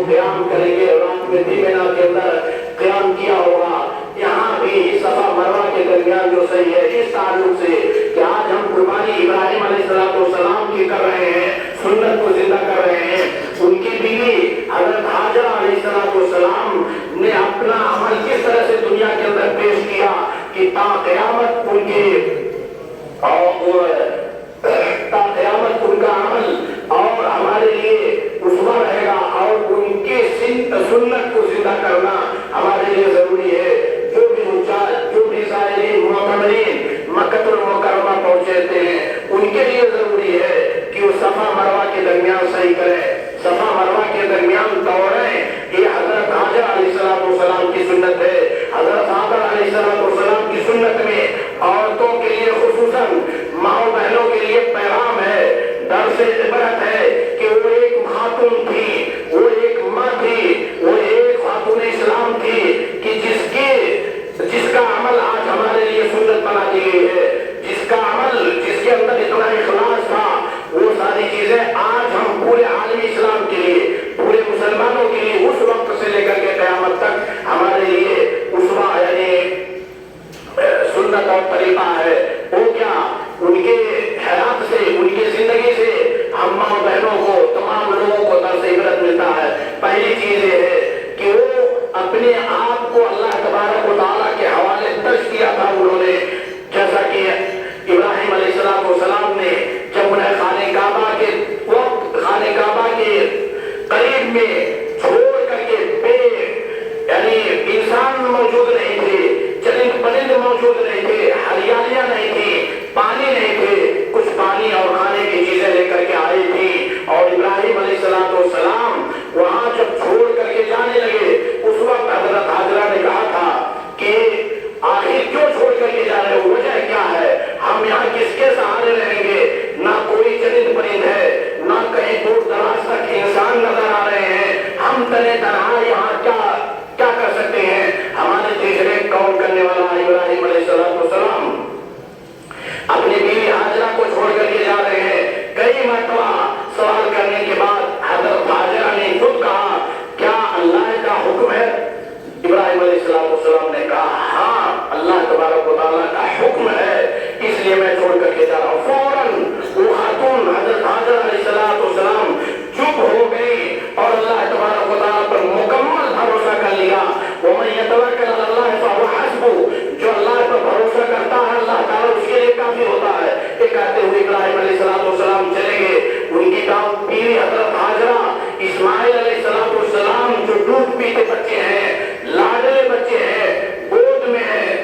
قیام کریں گے، رات میں دیمنا کے اندر قیام کیا ہوگا۔ یہاں بھی صفا مروہ کے درمیان جو صحیح ہے اس تعلق سے کہ آج ہم قربانی ابراہیم علیہ السلام کی کر رہے ہیں، سنت کو زندہ کر رہے ہیں۔ ان کی بیوی حضرت حاجرہ علیہ السلام نے اپنا عمل کس طرح سے دنیا کے اندر پیش کیا کہ تا قیامت ان کا عمل اور ہمارے لیے اسوہ رہے گا، اور ان کی سنت کو زندہ کرنا ہمارے لیے ضروری ہے۔ جو بھی زائرین معتمرین مکہ المکرمہ پہنچے تھے ان کے لیے ضروری ہے کہ وہ صفا مروہ کے درمیان صحیح کریں، صفا مروہ کے درمیان دوڑیں۔ یہ حضرت حاجرہ علیہ السلام کی سنت ہے۔ حضرت حاجرہ علیہ السلام کی سنت میں عورتوں کے لیے خصوصاً ماؤں بہنوں کے لیے پیغام ہے، درس عبرت ہے کہ وہ ایک خاتون تھی، وہ ایک ماں تھی، وہ ایک خاتون اسلام تھی کہ جس کا عمل آج ہمارے لیے سنت بنا دی گئی ہے، جس کا عمل جس کے اندر اتنا اخلاص تھا، وہ ساری چیزیں آج ہم پورے عالم اسلام کے لیے، پورے مسلمانوں کے لیے اس وقت سے لے کر کے قیامت تک ہمارے لیے اسوہ یعنی سنت اور طریقہ ہے۔ وہ کیا ان کے حیات سے، ان کی زندگی سے ہم ماں بہنوں کو، تمام لوگوں کو درس عبرت ملتا ہے۔ پہلی چیز یہ ہے کہ وہ اپنے آپ کو اللہ تبارک و تعالیٰ کے حوالے درج کیا تھا انہوں نے، جیسا کہ ابراہیم علیہ السلام نے جب انہیں خانہ کعبہ کے وقت، خانہ کعبہ کے قریب میں چھوڑ کر کے یعنی انسان موجود نہیں تھے، چرند پرند موجود نہیں تھے، ہریالیاں نہیں تھی، پانی نہیں تھے، کچھ پانی اور کھانے کی چیزیں لے کر کے آئی تھی، اور ابراہیم علیہ السلام وہاں جب چھوڑ کر کے جانے لگے اس وقت حضرت حاجرہ نے کہا تھا کہ آخر کیوں چھوڑ کر کے جا رہے ہو، وجہ کیا ہے، ہم یہاں کس کے سہارے رہیں گے، نہ کوئی چرند پرند ہے، نہ کہیں دور دراز تک انسان نظر آ رہے ہیں، ہم تنے تنہا یہاں کیا کر سکتے ہیں، ہمارے تیسرے کون کرنے والا ابراہیم علیہ السلام اپنی بیوی حاجرہ کو چھوڑ کر کے جا رہے ہیں۔ کئی مرتبہ سوال کرنے کے بعد حضرت حاجرہ نے خود کہا کیا اللہ کا حکم ہے؟ ابراہیم علیہ السلام نے کہا ہاں اللہ تبارک و تعالیٰ کا حکم ہے، اس لیے میں چھوڑ کر کے جا رہا ہوں۔ فوراً وہ خاتون حضرت حاجرہ علیہ السلام چپ ہو گئی اور اللہ تبارک و تعالیٰ پر مکمل بھروسہ کر لیا۔ وَمَن يَتَوَكَّلْ عَلَى اللَّهِ فَهُوَ حَسْبُهُ، جو اللہ پر بھروسہ کرتا ہے اللہ تعالیٰ اس کے لیے کافی ہوتا ہے۔ یہ کہتے ہوئے ابراہیم علیہ السلام چلے گئے۔ ان کی بیوی حضرت حاجرہ اسماعیل علیہ السلام جو دودھ پیتے بچے ہیں، لاڈلے بچے ہیں، گود میں ہیں،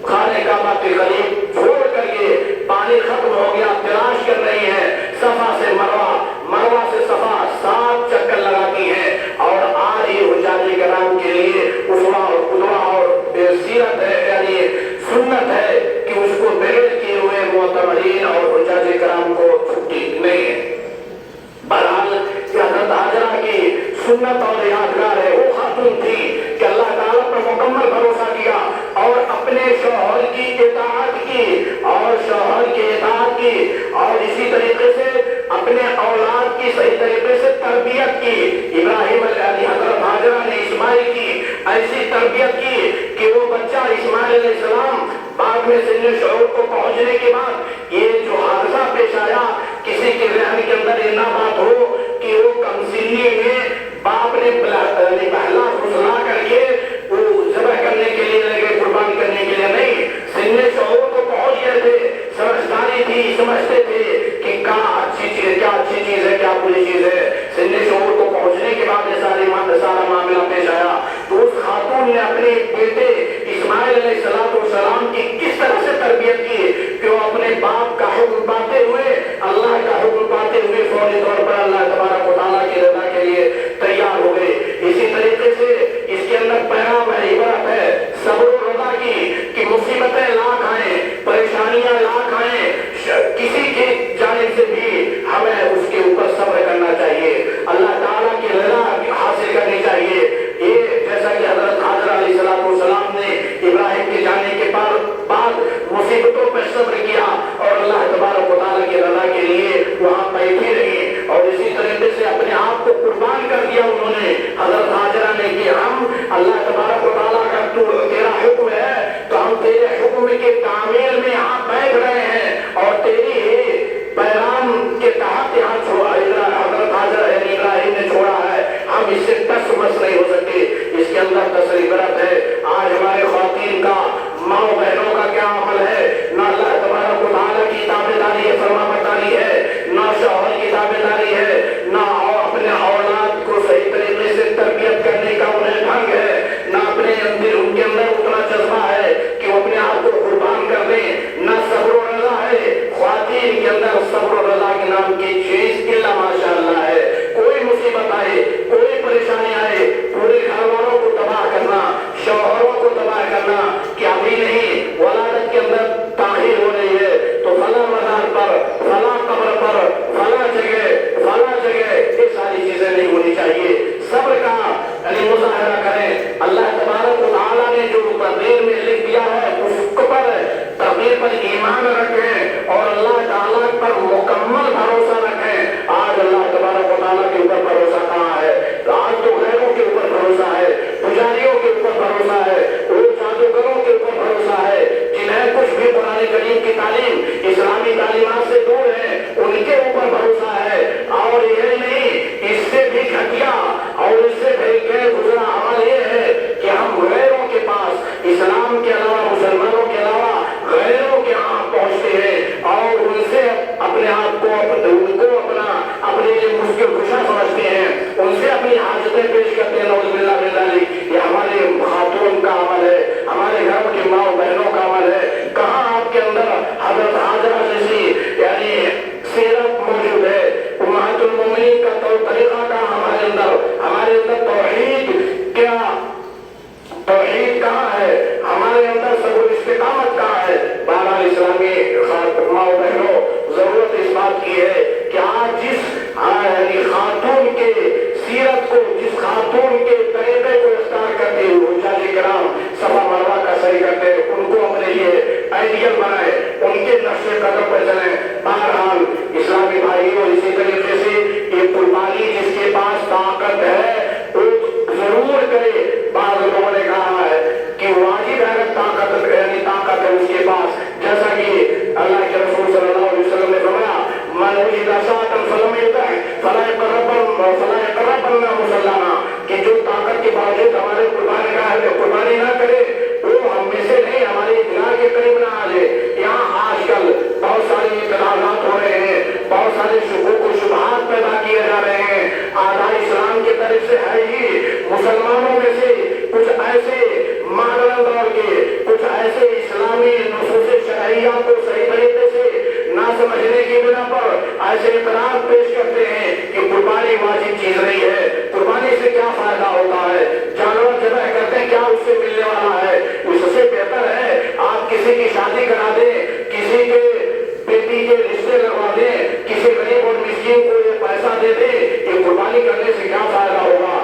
خانہ کعبہ کے قریب چھوڑ کر کے پانی ختم ہو گیا، تلاش کر رہی ہیں، صفا سے مروہ، مروہ سے صفا 7 چکر لگاتی ہیں، اور آج یہ حجاج کرام کے لیے اسوہ اور قدوہ اور سیرت ہے، یعنی سنت ہے کہ اس کو بغیر کیے ہوئے معتمرین اور حجاج کرام کو چھٹی نہیں ہے۔ بہرحال یہ حضرت حاجرہ کی سنت اور یادگار ہے۔ وہ خاتون تھی کہ اللہ تعالیٰ پر مکمل بھروسہ کیا اور اپنے شوہر کی اطاعت کی، اور شوہر کی اطاعت کی، اور اسی طریقے سے اپنے اولاد کی صحیح طریقے سے تربیت کی۔ ابراہیم علیہ حضرت حاجرہ نے اسماعیل کی ایسی تربیت کی کہ وہ بچہ اسماعیل علیہ السلام بعد میں سن شعور کو پہنچنے کے بعد یہ جو حادثہ پیش آیا، کسی کے ذہن کے اندر یہ نہ بات ہو کہ وہ کم سنی میں باپ نے پہلا فسلا کر کے وہ ذبح کرنے کے لیے لگے، قربان کرنے کے لیے نہیں، سن شعور کو پہنچ گئے تھے، سمجھداری تھی، سمجھتے تھے کہ کیا اچھی چیز ہے، کیا بری چیز ہے۔ سن شعور کو پہنچنے کے بعد یہ سارا معاملہ پیش آیا، تو اس خاتون نے اپنے بیٹے اسماعیل علیہ السلام کی کس طرح سے تربیت کی کہ وہ اپنے باپ کا حکم پاتے ہوئے، اللہ کا حکم پاتے ہوئے فوری طور پر اللہ تبارک و تعالیٰ کی رضا کے لیے تیار ہو گئے۔ اسی طریقے سے اس کے اندر پیغام ہے، عبرت ہے صبر و رضا کی کہ مصیبتیں لاکھ آئیں، پریشانیاں لاکھ آئیں، کسی کی جانب سے بھی ہمیں اس کے اوپر صبر کرنا چاہیے، اللہ تعالیٰ کی رضا حاصل کرنی چاہیے۔ یہ جیسا کہ حضرت حاجرہ علیہ السلام نے ابراہیم کے جانے کے بعد مصیبتوں پر صبر کیا اور اللہ تبارک و تعالیٰ کا تیرا حکم ہے تو ہم تیرے حکم کی تعمیل میں یہاں بیٹھ رہے ہیں اور تیری پیغام کے تحت یہاں حضرت حاضر ابراہیم نے چھوڑا ہے. ہم اس سے ٹس مس نہیں ہو سکتے. اس کے اندر تسلی برت ہے. آج ہمارے خواتین کا ماں بہنوں کا کیا عمل ہے؟ نہ اللہ تبارک و تعالیٰ کی تابعداری ہے، فرما برداری ہے، نہ شوہر کی تابعداری ہے، نہ اپنے اولاد کو صحیح طریقے سے تربیت کرنے کا انہیں ڈھنگ ہے، نہ اپنے اندر ان کے اندر اتنا جذبہ ہے کہ وہ اپنے آپ کو قربان کر دیں، نہ صبر و رضا ہے. خواتین کے اندر صبر و رضا کے نام کی چیز الا ماشاء اللہ ہے. کوئی مصیبت آئے، کوئی پریشانی آئے، پورے گھر والوں کو تباہ کرنا، شوہروں کو تباہ کرنا کہ ابھی نہیں ولادت کے اندر تاخیر ہو رہی ہے تو فلاں مزار پر، فلاں قبر پر، فلاں جگہ، یہ ساری چیزیں نہیں ہونی چاہیے. صبر کا یعنی مظاہرہ کریں. اللہ تبارک و تعالیٰ نے جو تقدیر میں لکھ دیا ہے اس پر تقدیر پر ایمان رکھیں اور اللہ تعالیٰ پر مکمل بھروسہ رکھیں. آج اللہ تبارک و تعالیٰ کے اوپر بھروسہ کہاں ہے؟ آج تو غیروں کے اوپر بھروسہ ہے، پجاریوں کے اوپر بھروسہ ہے، وہ جادوگروں کے اوپر بھروسہ ہے جنہیں کچھ بھی قرآن کریم کی تعلیم، اسلامی تعلیمات سے دور ہے، ان کے اوپر بھروسہ ہے. اور یہ نہیں، اس سے بھی گھٹیا اور اس سے بھی غیر گزرا عمل یہ ہے کہ ہم غیروں کے پاس، اسلام کے علاوہ، مسلمانوں کے علاوہ غیروں کے ہاں پہنچتے ہیں اور ان سے اپنے آپ کو، ان کو اپنے لیے مشکل کشا سمجھتے ہیں، ان سے اپنی حاجتیں پیش کرتے ہیں. نعوذ باللہ من ذالک. یہ ہمارے خاتون کا عمل ہے، ہمارے گھروں کی ماں بہنوں کا عمل ہے. کہاں آپ کے اندر حضرت حاجرہ جیسی یعنی سیرت موجود ہے؟ امہات المومنین کا طریقہ کا ہمارے اندر توحید کیا، توحید کہاں ہے؟ ہمارے اندر صبر استقامت کہاں ہے؟ بہرحال اسلامی ماں بہنوں، ضرورت اس بات کی ہے کہ آج جس یعنی خاتون کے سیرت کو، جس خاتون کے طریقے کو اختیار کرتے ہوئے حجاج کرام صفا مروا کا صحیح کرتے ہیں، ان کو اپنے لیے آئیڈیل بنائے، ان کے نقش قدم پر چلیں. بہرحال اسلامی بھائیوں، اسی طریقے سے یہ قربانی جس کے پاس طاقت ہے وہ ضرور کرے. بعض لوگوں نے کہا ہے کہ واجب ہے اگر طاقت ہے اس کے پاس، جیسا کہ اللہ کے رسول صلی اللہ علیہ وسلم نے فرمایا من وجد ساعة فلم يطع فلا يقربن مصلانا، کہ جو طاقت کے باوجود ہمارے قربانی نہ کرے وہ ہم میں سے نہیں، ہمارے اطلاع کے قریب نہ آ جائے. یہاں آج کل بہت ساری اختلافات ہو رہے ہیں، بہت سارے شکوک و شبہات پیدا کیے جا رہے ہیں. آدھا اسلام کی طرف سے ہے ہی، مسلمانوں میں سے کچھ ایسے ماڈرن دور کے، کچھ ایسے اسلامی نصوص شرعیہ کو صحیح طریقے سے نہ سمجھنے کی بنا پر ایسے اعتراض پیش کرتے ہیں کہ قربانی واجب چیز نہیں ہے، قربانی سے کیا فائدہ ہوتا ہے، جانور ذبح کرتے ہیں کیا اس سے ملنے والا ہے؟ اس سے بہتر ہے آپ کسی کی شادی کرا دیں، کسی کے بیٹی کے رشتے لگوا دیں، کسی غریب اور مسکین کو یہ پیسہ دے دیں. یہ قربانی کرنے سے کیا فائدہ ہوگا؟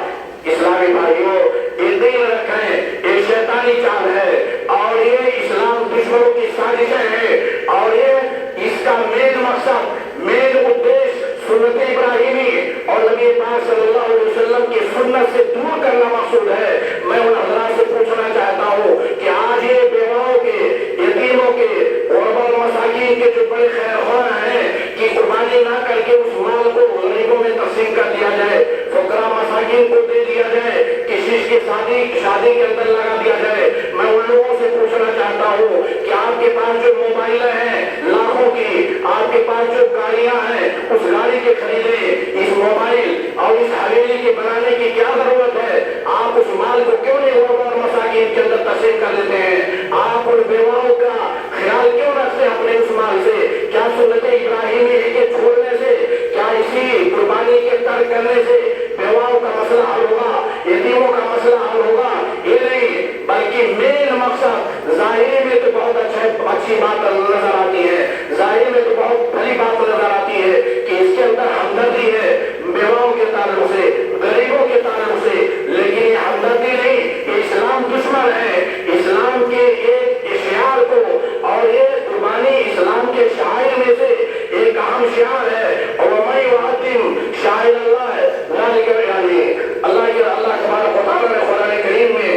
اسلامی بھائیوں، یہ دین رکھیں، یہ شیطانی چال ہے اور یہ اسلام دشمنوں کی سازشیں ہیں اور یہ اس کا مین مقصد، مین ادیش سنت ابراہیمی اور نبی پاک صلی اللہ علیہ وسلم کی سنت سے دور کرنا مقصود ہے. میں ان حضرات سے پوچھنا چاہتا ہوں کہ آج یہ بیواؤں کے، یتیموں کے، غربا اور مساکین کے جو بڑے خیر خواہ ہیں کہ قربانی نہ کر کے اس مال کو غریبوں میں تقسیم کر دیا جائے، فقراء مساکین کو دے دیا جائے، کسی کی شادی کے اندر لگا دیا جائے. میں ان لوگوں سے پوچھنا چاہتا ہوں کہ آپ کے پاس جو موبائل ہیں لاکھوں کی، آپ کے پاس جو گاڑیاں ہیں اس گاڑی کے خریدے، اس موبائل اور اس حویلی کے بنانے کی کیا ضرورت ہے؟ آپ اس مال کو کیوں نہیں غربا اور مساکین کے اندر تقسیم کر دیتے ہیں؟ آپ ان بیواؤں کا خیال کیوں رکھتے ہیں اپنے اس مال سے؟ کیا سنت ابراہیمی کے چھوڑنے سے، کیا اسی قربانی کے ترک کرنے سے بیواؤں کا مسئلہ حل ہوگا، یتیموں کا مسئلہ حل ہوگا؟ یہ نہیں، بلکہ مین مقصد ظاہری میں تو بہت اچھی بات نظر آتی ہے، ظاہری میں تو بہت بڑی بات نظر آتی ہے کہ اس کے اندر ہمدردی ہے بیواؤں کے تعلق سے، غریبوں کے تعلق سے، لیکن یہ ہمدردی نہیں، یہ اسلام دشمن ہے. اسلام کے ایک اشعار کو، اور یہ قربانی اسلام کے شعائر میں سے ایک اہم شعار ہے، اور وَمَن يُعَظِّمْ شَعَائِرَ اللَّهِ ذَلِكَ، یعنی اللہ تبارک و تعالیٰ نے قرآن کریم میں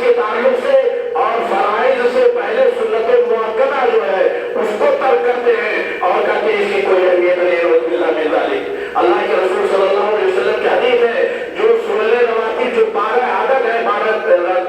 के ताल्लुक से और फराइज से पहले सुन्नत मुअक्कदा जो है उसको तर्क करते हैं और कहते हैं इसकी कोई अहमियत नहीं। अल्लाह के रसूल सल्लल्लाहु अलैहि वसल्लम की हदीस है, जो सुन्नत नवाफिल जो 12 आदत है, 12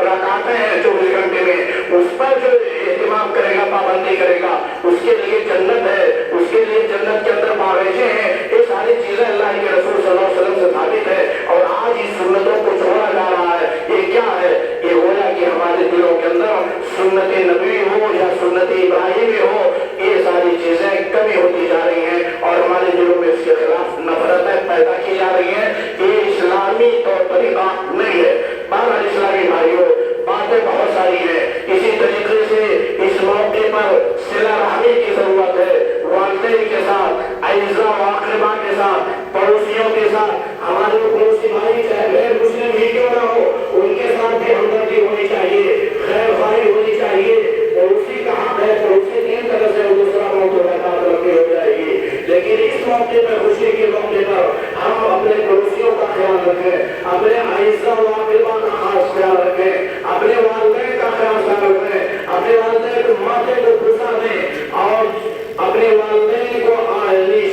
रकातें हैं 24 घंटे में, उस पर जो एहतिमाम करेगा, पाबंदी करेगा, उसके लिए जन्नत है, उसके लिए जन्नत के अंदर बागीचे हैं। ये सारी चीजें अल्लाह के रसूल सल्लल्लाहु अलैहि वसल्लम से साबित है। और आज इस सुन्नतों को छोड़ा जा रहा है। ये क्या है? ये होया कि हमारे दिलों के अंदर सुन्नत नबी हो या सुन्नत इब्राहिमी हो, ये सारी चीजें कमी होती जा रही हैं और हमारे दिलों में इसके खिलाफ नफरतें पैदा की जा रही हैं। ये इस्लामी तौर तरीका नहीं है। बहरहाल इस्लामी भाइयों, बातें बहुत सारी हैं। इसी तरीके से इस मौके पर सिला रहमी की जरूरत है। वालिदैन के साथ, अइज़ा व अक़रबा के साथ, पड़ोसियों के साथ, हमारे पड़ोसी भाई चाहे गैर मुस्लिम ही क्यों ना हो, उनके साथ भी हमदर्दी होनी चाहिए, खैरखाई होनी चाहिए। पड़ोसी का हक है, पड़ोसी 3 तरह से दूसरा मौजूद हो जाएगी। लेकिन इस मौके पर, खुशी के मौके पर हम अपने पड़ोसियों का ख्याल रखें, अपने अइज़ा व अक़रबा का खास ख्याल रखें, अपने वालिदैन का खास ख्याल रखें, अपने वालिदैन को माथे को खुशा दें और अपने वालिदैन को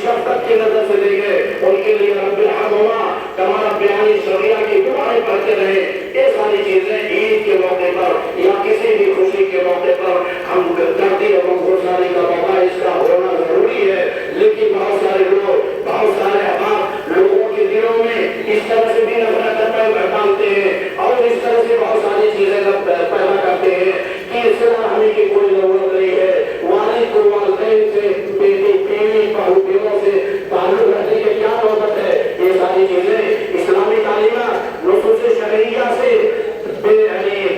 शफ़क़त की नजर से देखें। उनके लिए रब्बिल हर्हुमा कमा रब्बयानी सग़ीरा की दुआएं पढ़ते रहें। ये सारी चीजें ईद के मौके पर या किसी भी खुशी के मौके पर हम करते हैं। गुजारी का मौका इसका होना जरूरी है। लेकिन बहुत सारे लोग, बहुत सारे अहबाब लोगों के दिलों में इस तरह से भी नफरत डालते हैं और इस तरह से बहुत सारी चीजें पैदा करते हैं कि सिला रहमी की कोई जरूरत नहीं है। वालिद को वालिदैन से, बेटी बीवी बहू से ताल्लुक रखने की क्या नौबत है? ये सारी चीजें इस्लामी तालीमात नुसूस शरइया से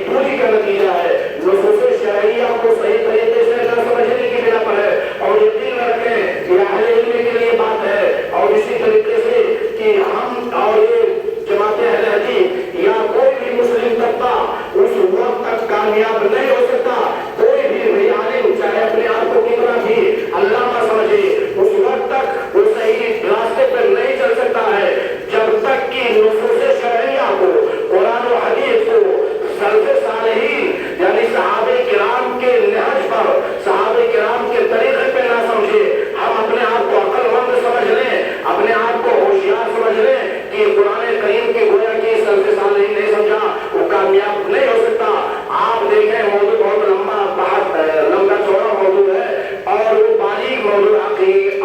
पूरी का नतीजा है। नुसूस शरइया को सही तरीके से न समझने की बिना पर है और यकीन रखें कि अहले इल्म के लिए बात है। और इसी तरीके से कि हम और ये जमाते अहले हदीस या कोई भी मुस्लिम तबका उस वक्त तक कामयाब नहीं हो सकता। कोई भी आलिम चाहे अपने आप को कितना भी अल्लामा समझे, उस वक्त तक वो सही रास्ते पर नहीं चल सकता है जब तक कि नुसूस शरइया को, कुरान और हदीस को सल्फ़े सालिहीन यानी सहाबे किराम के नहज पर, सहाबे किराम के तरीके पे ना समझे। हम अपने आप को अक्लमंद समझ लें, अपने आप को होशियार समझ लें कि कुरान करीम के गोया की सल्फ़े सालिहीन नहीं समझा, वो कामयाब नहीं हो सकता। आप देखें मौजूद बहुत लंबा चौड़ा मौजूद है और वो बारीक मौजूद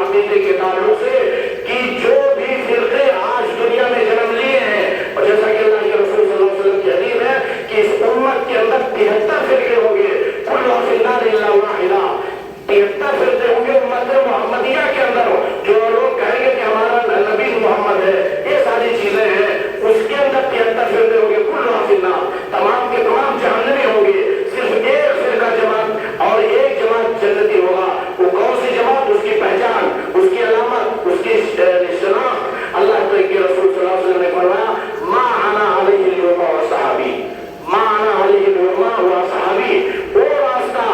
अक़ीदे के ताल्लुक से कि जो भी फिरके आज दुनिया में जन्म लिए हैं, और जैसा कि अल्लाह के रसूल सल्लल्लाहु अलैहि वसल्लम की हदीस है कि इस उम्मत के अंदर 73 फिरके होंगे, कुल्लु फिन्नार इल्ला वाहिदा। 73 फिरके होंगे उम्मत मुहम्मदिया के अंदर, जो लोग कहेंगे कि हमारा नबी मोहम्मद है, ये सारी चीजें हैं, उसके अंदर 73 फिरके होंगे, कुल्लु फिन्नार, तमाम के तमाम जहन्नमी होंगे। सिर्फ एक फिरका जमात और एक जमात जन्नती होगा। वो कौन सी जमात? उसकी पहचान, उसकी अलामत, उसकी शनाख्त अल्लाह के रसूल सल्लल्लाहु अलैहि वसल्लम ने फरमाया, मा अना अलैहि व सहाबी, मा अना अलैहि व सहाबी। वो रास्ता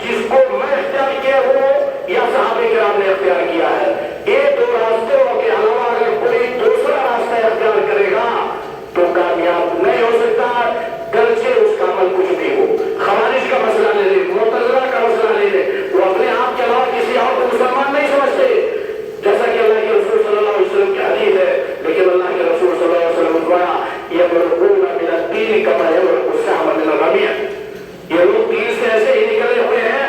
जिसको मैं इख्तियार किया वो या सहाबे किराम ने इख्तियार किया है। ये 2 रास्तों के अलावा अगर कोई दूसरा रास्ता इख्तियार करेगा तो कामयाब नहीं हो सकता, गरचे उसका अमल कुछ भी हो। खवारिज का मसला ले ले, मुअतज़िला का मसला ले ले, वो अपने आप के अलावा किसी और को मुसलमान नहीं समझते, जैसा कि अल्लाह के रसूल सल्लल्लाहु अलैहि वसल्लम की हदीस है। लेकिन अल्लाह के रसूल सल्लल्लाहु अलैहि वसल्लम ने फरमाया, यमरुकूना मिन अद-दीन कमा यमरुकु सहम मिन रमिया। ये लोग दीन से ऐसे ही निकले हुए हैं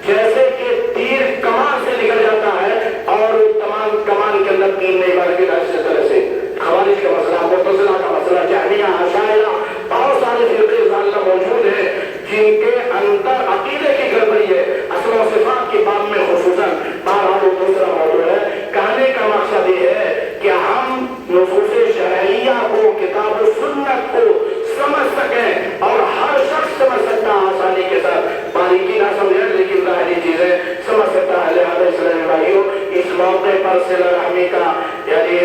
जैसे कि तीर कमान से निकल जाता है और तमाम कमान के अंदर तीर नहीं बल्कि ऐसे तरह से। खवारिज का मसला, मुअतज़िला का मसला, जहमिया, अशाइरा, बहुत सारे फिरके ज़ालिम मौजूद हैं जिनके अंदर अकीदे की गड़बड़ी है। अस्मा व सिफ़ात के बाब में खुसूसन बहरहाल वो दूसरा मौजूद है। कहने का मकसद ये है कि हम नुसूस शरइया को, किताब सुन्नत को समझ सकें और हर शख्स समझ सकता है आसानी के साथ, बारीकी ना समझे लेकिन ज़ाहिरी चीजें समझ सकता है। लिहाजा इस्लामी भाइयों, इस मौके पर सिला रहमी का यानी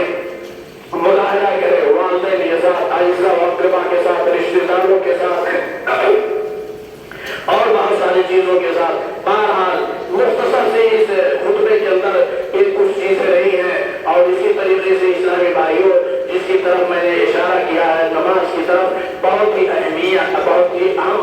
मुलाहिजा करें, वालिदैन के साथ, अइज़ा व अक़रबा के साथ, रिश्तेदारों के साथ और बहुत सारी चीजों के साथ। बहरहाल मुख्तसर से इस खुतबे के अंदर एक कुछ चीजें रही हैं और इसी तरीके से इस्लामी भाइयों जिसकी तरफ मैंने इशारा किया है, नमाज की तरफ, बहुत ही अहमियत, बहुत ही अहम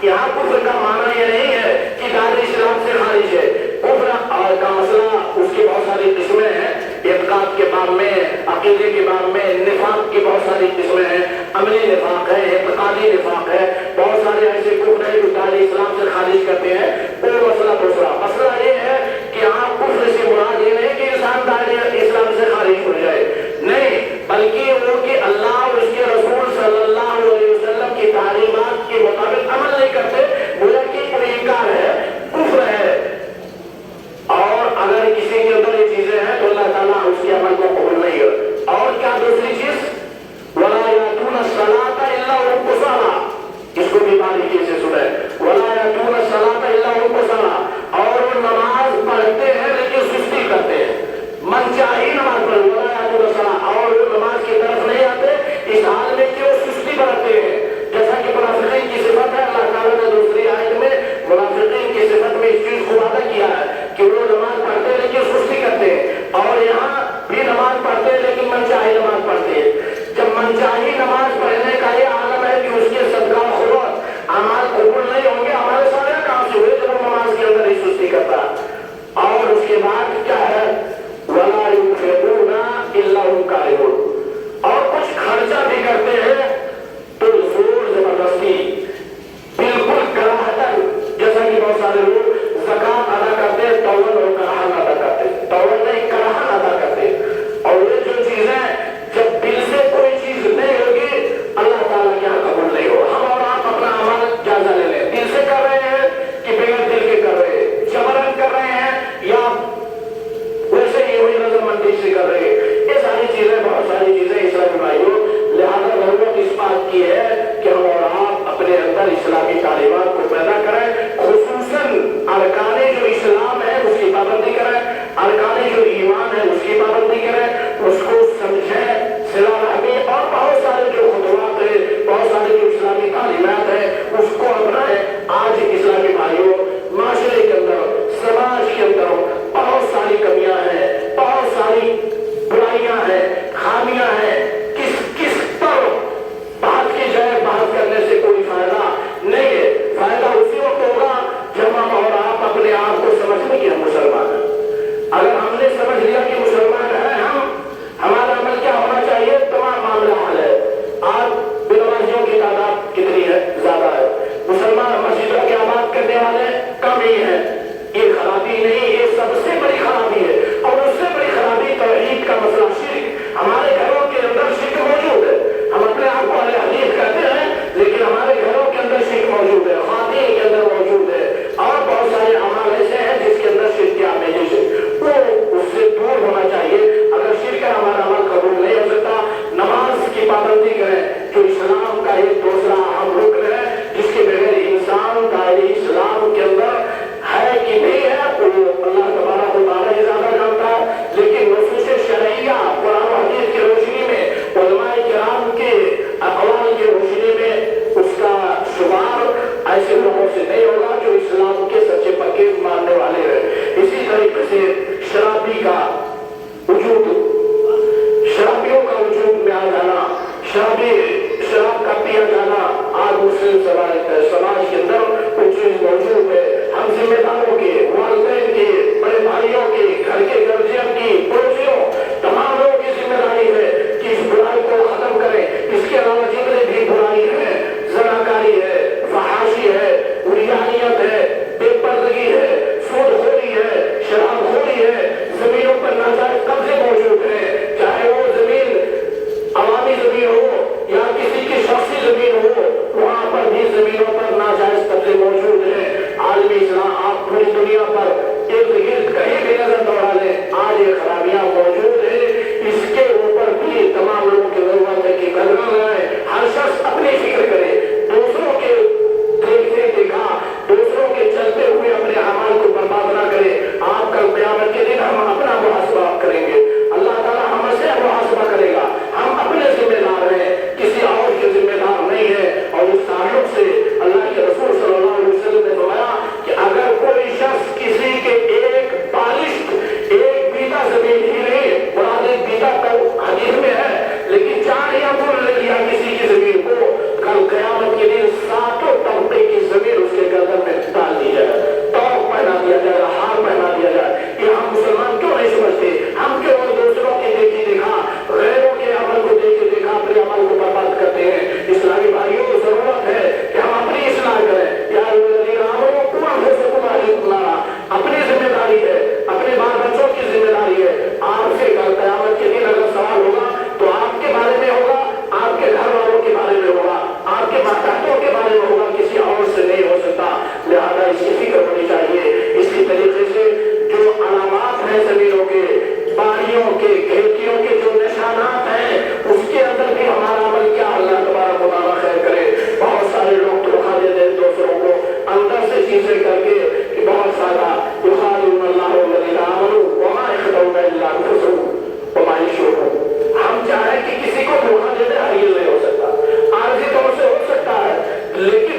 यहाँ कुफ्र का माना यह नहीं है कि दायरे इस्लाम से खारिज है। कुफ्र का मसला उसकी बहुत सारी किस्में हैं। इत्काद के बाब में, अकीदे के बाब में, निफाक की बहुत सारी किस्में हैं। अमली निफाक है, इत्कादी निफाक है, बहुत सारे ऐसे कुफ्र हैं जो दायरे इस्लाम से खारिज करते हैं। वो मसला दूसरा। मसला ये है कि यहाँ कुफ्र से मुराद ये नहीं कि इंसान दायरे इस्लाम से खारिज हो जाए, नहीं, बल्कि वो कि अल्लाह और उसके रसूल सल्लल्लाहु अलैहि वसल्लम की तालीमात के मुताबिक अमल नहीं करते, बोला कि कोई इनकार है, कुफ्र है। और अगर किसी के अंदर ये चीजें हैं तो अल्लाह ताला उसके अमल को कबूल नहीं कर। और क्या दूसरी चीज, वला यातून सलाता इल्ला वहुम कुसाला, इसको भी बारीकी से सुने, वला यातून सलाता इल्ला वहुम कुसाला, और वो नमाज पढ़ते हैं लेकिन सुस्ती करते हैं, मनचाही नमाज पढ़, वला यातून सला, और वो नमाज की तरफ नहीं आते इस हाल में कि वो सुस्ती बरतते हैं, जैसा कि मुनाफिकीन की सिफत है। अल्लाह ताला ने दूसरी आयत में मुनाफिकीन की सिफत में इस चीज को वादा किया है कि वो नमाज पढ़ते हैं लेकिन सुस्ती करते हैं, और यहाँ भी नमाज पढ़ते हैं लेकिन मनचाही नमाज पढ़ते हैं। जब मनचाही नमाज पढ़ने का ये आलम है कि उसके सदका खुर्रत अमाल कबूल नहीं होंगे, हमारे सारे कहाँ से हुए जब वो नमाज के अंदर ही सुस्ती करता। और उसके बाद क्या है, वला युनफिकूना इल्ला हुम कारिहून, और कुछ खर्चा भी करते हैं तो जोर जबरदस्ती, बिल्कुल कराहतन, जैसा कि बहुत सारे लोग ज़कात अदा करते हैं तौबन और कराहत अदा करते, तौबन नहीं कराहत अदा करते। और ये जो चीजें जब दिल से कोई चीज नहीं होगी अल्लाह ताला के यहाँ कबूल नहीं हो। हम और आप अपना अमल जायजा ले लें, दिल से कर रहे हैं कि बगैर दिल के कर रहे हैं, जबरन कर रहे हैं या वैसे ही हुई रज़ामंदी से कर रहे हैं। ये सारी चीजें, बहुत सारी चीजें इस्लामी भाइयों, लिहाजा जरूरत इस बात की है कि हम और आप अपने अंदर इस्लामी तालीमात को पैदा करें, खुसूसन अरकाने जो इस्लाम है उसकी पाबंदी करें, अरकाने जो ईमान है उसकी पाबंदी करें, उसको समझें, सिला रहमी, और बहुत सारे जो खुतवात है, बहुत सारे जो इस्लामी तालीमात है उसको अपनाएं। आज इस्लामी भाइयों, माशरे के अंदर, समाज के अंदर बहुत सारी कमियां हैं, बहुत सारी बुराइयां हैं, खामियां हैं। किस पर बात की जाए, बात करने से कोई फायदा नहीं है। फायदा उसी वक्त होगा जब हम और आप अपने आप को समझने कि हम मुसलमान हैं। अगर हमने समझ लिया कि मुसलमान हैं हम, हमारा अमल क्या होना चाहिए, तमाम मामला हल है। आज बेनमाजियों की तादाद कितनी है, ज्यादा है। मुसलमान मस्जिदों की आबाद करने वाले कम ही है। ये खराबी नहीं, ये सबसे बड़ी खराबी है। और उससे बड़ी खराबी तौहीद का मसला, शिर्क। हमारे घरों के अंदर शिर्क मौजूद है। हम अपने आप को अहले हदीस कहते हैं लेकिन हमारे घरों के अंदर शिर्क मौजूद है, खातिन के अंदर मौजूद है, और बहुत सारे अमाल ऐसे हैं जिसके अंदर शिर्क की आमेज़ है। वो उससे दूर होना चाहिए। अगर शिर्क है हमारा अमल कबूल नहीं हो सकता। नमाज की पाबंदी करें जो इस्लाम का एक दूसरा अहम रुकन है, जिसके बगैर इंसान दायरे इस्लाम के अंदर है कि नहीं है वो अल्लाह तबारक व तआला ही ज्यादा जानता है। लेकिन नसूस शरइया, कुरान और हदीस की रोशनी में, उलमाए किराम के अक़वाल की रोशनी में उसका शुमार ऐसे लोगों से नहीं होगा जो इस्लाम के सच्चे पक्के मानने वाले हैं। इसी तरीके से शराबी का वजूद, शराबियों का वजूद में आ जाना, शराब का पिया जाना आज मुस्लिम समाज के अंदर कुछ चीज मौजूद है। हम जिम्मेदारों के, वालिदैन के, बड़े भाइयों के, घर के गर्जियन की, पड़ोसियों, तमाम लोगों की जिम्मेदारी है कि इस बुराई को खत्म करें। इसके अलावा जितने भी बुराई है, ज़नाकारी है, फहाशी है, उरियानियत है, बेपर्दगी है, सूदखोरी है, शराबखोरी है, जमीनों पर नाजायज कब्जे मौजूद है, चाहे वो जमीन अवामी जमीन हो या किसी की शख्सी जमीन हो, वहां पर भी जमीनों पर नाजायज कब्जे मौजूद है। आलमी इस्लाम आप पूरी दुनिया पर इर्द गिर्द कहीं भी नजर दौड़ा लें, आज ये खराबियां मौजूद है। इसके ऊपर भी तमाम लोगों की जरूरत है कि कदम लगाए। हर शख्स अपनी फिक्र करे, दूसरों के देखते देखा, दूसरों के चलते हुए अपने अमाल को बर्बाद ना करे। आप कल क़यामत के दिन हम अपना मुहासबा करेंगे, अल्लाह ताला हमसे मुहासबा करेगा। हम अपने जिम्मेदार हैं, किसी और के जिम्मेदार नहीं है। और इस ताल्लुक से अल्लाह के रसूल सल्लल्लाहु अलैहि वसल्लम ने फरमाया कि अगर कोई शख्स किसी के एक बीता जमीन ही नहीं, मुराद एक बीता तो हदीस में है, लेकिन 4 या बोल लिया किसी की जमीन को, कल क़यामत لیکن